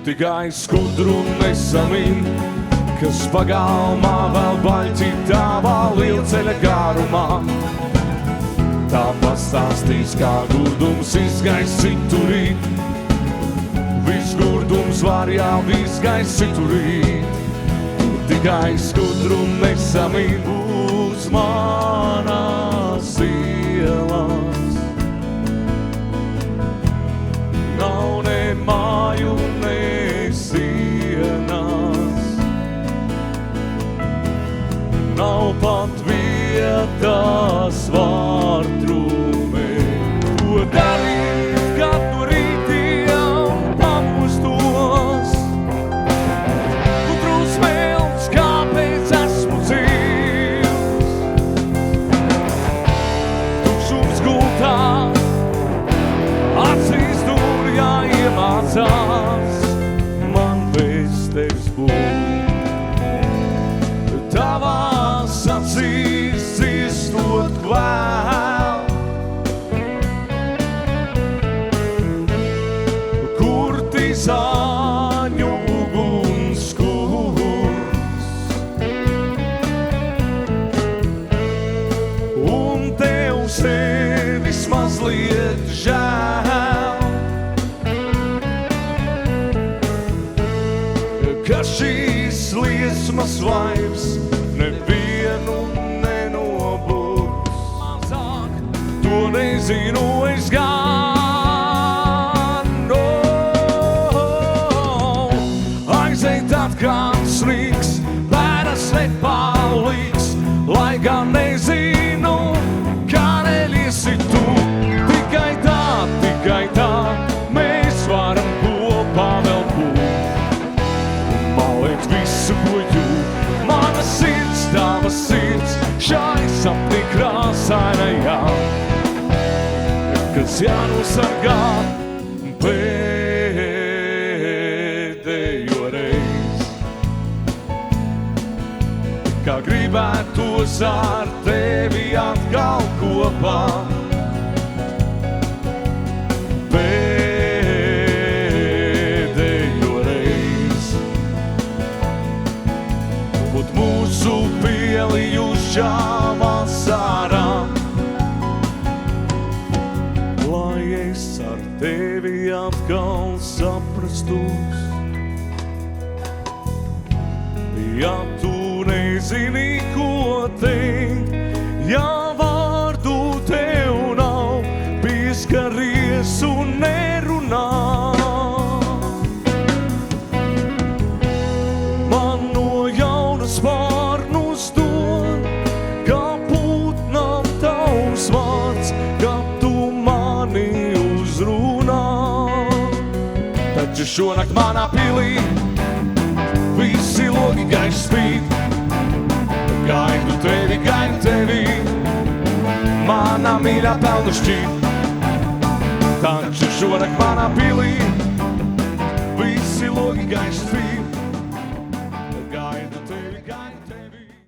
tikai skudru nesamīn, kas pagalmā vēl baļķi tavā lielceļa garumā. Tā pastāstīs, kā gurdums izgais citurīt, viss gurdums var jau izgais citurīt. Tikai skudru nesamīn uz manas ielas. Nav ne māju, ne sienas, nav pat vietas vārtrūmē. Ko darīt, kad no rītiem pamostos? Kutru smelts, kāpēc esmu dzīvs? Tukšums gultā, acīs tur jāiemācās, man bez tevis būt. Tavās acīs dzistot kvēl, kurtizāņu ugunskurs. Un tev sevis mazliet žēl, ka šīs liesmas vairs nevienu nenobūs. Mazāk to nezinu es gan. Aizej tad, kad sniks, bēras nepaliks, lai gan nezinu, kā neliesi tu. Tikai tā, mēs varam kopā vēl būt. Maliet visu, ko jūt, mana sirds, tava sirds, šai sapni krāsainajā, kas jānosargā pēdējo reiz. Kā gribētos ar tevi atkal kopā, mūsu pielijušā vasarā, lai es ar tevi atkal saprastos. Ja tu nezini, ko teikt, ja vārdu tev nav, pieskaries un nerunā. Spārnus dod, kā putnam tavs vārds, kad tu mani uzrunā. Taču šonakt manā pilī visi logi gaiši spīd. Gaidu tevi, manā mīļā pelnu šķīt. Taču šonakt manā pilī visi logi gaiši spīd.